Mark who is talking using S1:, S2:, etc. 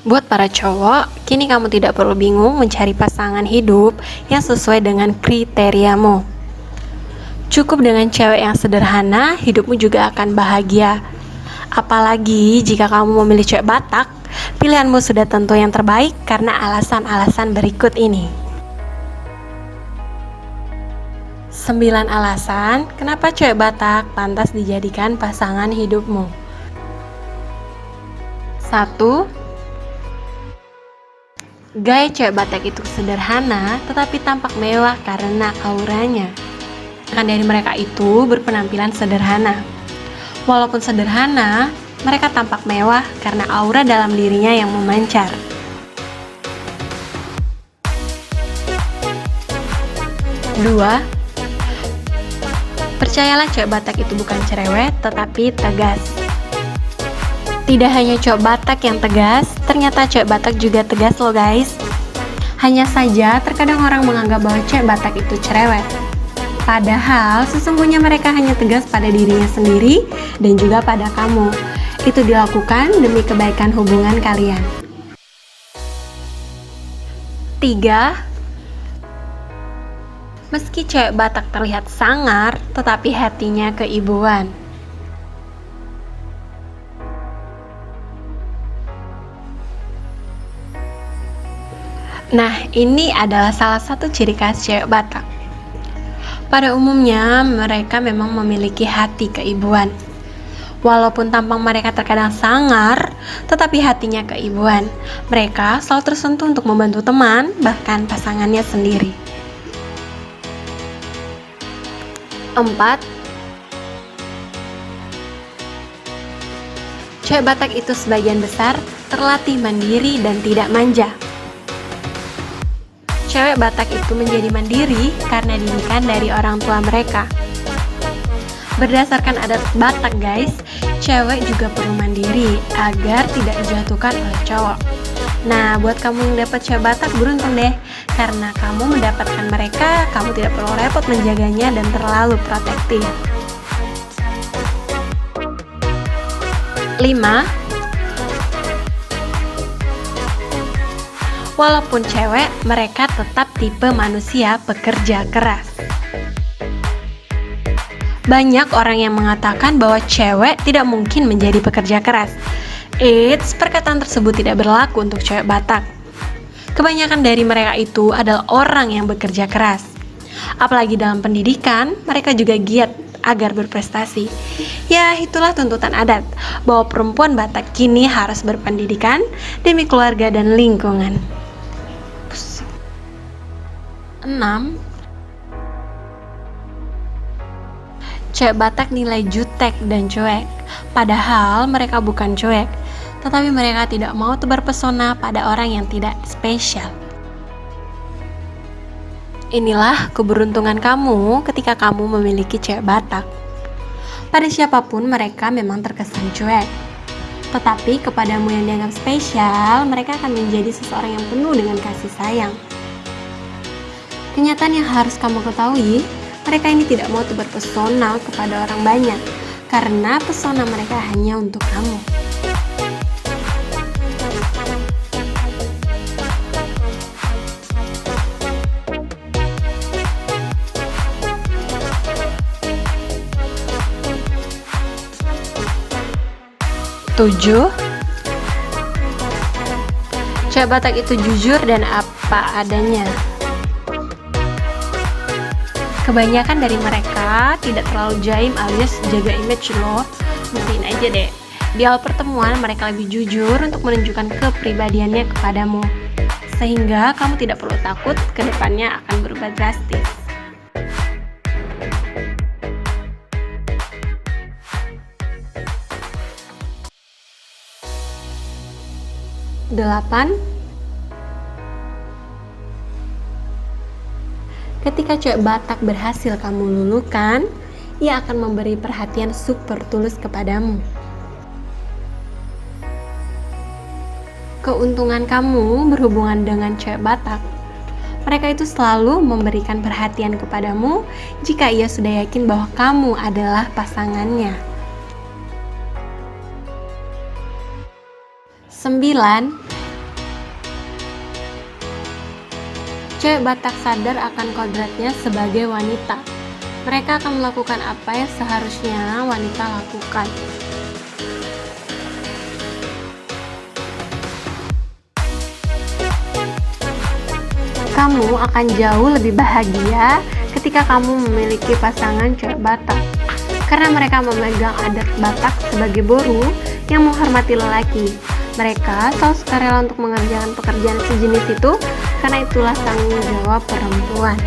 S1: Buat para cowok, kini kamu tidak perlu bingung mencari pasangan hidup yang sesuai dengan kriteriamu. Cukup dengan cewek yang sederhana, hidupmu juga akan bahagia. Apalagi jika kamu memilih cewek Batak, pilihanmu sudah tentu yang terbaik karena alasan-alasan berikut ini. 9 alasan kenapa cewek Batak pantas dijadikan pasangan hidupmu. 1. Gaya cewek Batak itu sederhana tetapi tampak mewah karena auranya. Kan dari mereka itu berpenampilan sederhana. Walaupun sederhana, mereka tampak mewah karena aura dalam dirinya yang memancar. 2. Percayalah cewek Batak itu bukan cerewet tetapi tegas. Tidak hanya cowok Batak yang tegas, ternyata cewek Batak juga tegas loh guys. Hanya saja terkadang orang menganggap bahwa cewek Batak itu cerewet. Padahal sesungguhnya mereka hanya tegas pada dirinya sendiri dan juga pada kamu. Itu dilakukan demi kebaikan hubungan kalian. 3. Meski cewek Batak terlihat sangar, tetapi hatinya keibuan. Nah, ini adalah salah satu ciri khas cewek Batak. Pada umumnya, mereka memang memiliki hati keibuan. Walaupun tampang mereka terkadang sangar, tetapi hatinya keibuan. Mereka selalu tersentuh untuk membantu teman, bahkan pasangannya sendiri. 4. Cewek Batak itu sebagian besar terlatih mandiri dan tidak manja. Cewek Batak itu menjadi mandiri karena didikan dari orang tua mereka. Berdasarkan adat Batak guys, cewek juga perlu mandiri agar tidak dijatuhkan oleh cowok. Nah, buat kamu yang dapat cewek Batak beruntung deh, karena kamu mendapatkan mereka, kamu tidak perlu repot menjaganya dan terlalu protektif. 5. Walaupun cewek, mereka tetap tipe manusia pekerja keras. Banyak orang yang mengatakan bahwa cewek tidak mungkin menjadi pekerja keras. Eits, perkataan tersebut tidak berlaku untuk cewek Batak. Kebanyakan dari mereka itu adalah orang yang bekerja keras. Apalagi dalam pendidikan, mereka juga giat agar berprestasi. Ya, itulah tuntutan adat, bahwa perempuan Batak kini harus berpendidikan demi keluarga dan lingkungan. 6. Cewek Batak nilai jutek dan cuek. Padahal mereka bukan cuek, tetapi mereka tidak mau tebar pesona pada orang yang tidak spesial. Inilah keberuntungan kamu ketika kamu memiliki cewek Batak. Pada siapapun mereka memang terkesan cuek, tetapi kepadamu yang dianggap spesial, mereka akan menjadi seseorang yang penuh dengan kasih sayang. Kenyataan yang harus kamu ketahui, mereka ini tidak mau tebar pesona kepada orang banyak, karena pesona mereka hanya untuk kamu. Tujuh, cewek Batak itu jujur dan apa adanya. Kebanyakan dari mereka tidak terlalu jaim alias jaga image loh. Buktiin aja deh. Di awal pertemuan mereka lebih jujur untuk menunjukkan kepribadiannya kepadamu, sehingga kamu tidak perlu takut kedepannya akan berubah drastis. 8. Ketika cewek Batak berhasil kamu luluhkan, ia akan memberi perhatian super tulus kepadamu. Keuntungan kamu berhubungan dengan cewek Batak. Mereka itu selalu memberikan perhatian kepadamu jika ia sudah yakin bahwa kamu adalah pasangannya. 9. Cewek Batak sadar akan kodratnya sebagai wanita. Mereka akan melakukan apa yang seharusnya wanita lakukan. Kamu akan jauh lebih bahagia ketika kamu memiliki pasangan cewek Batak, karena mereka memegang adat Batak sebagai boru yang menghormati lelaki. Mereka selalu suka rela untuk mengerjakan pekerjaan sejenis itu, karena itulah tanggung jawab perempuan.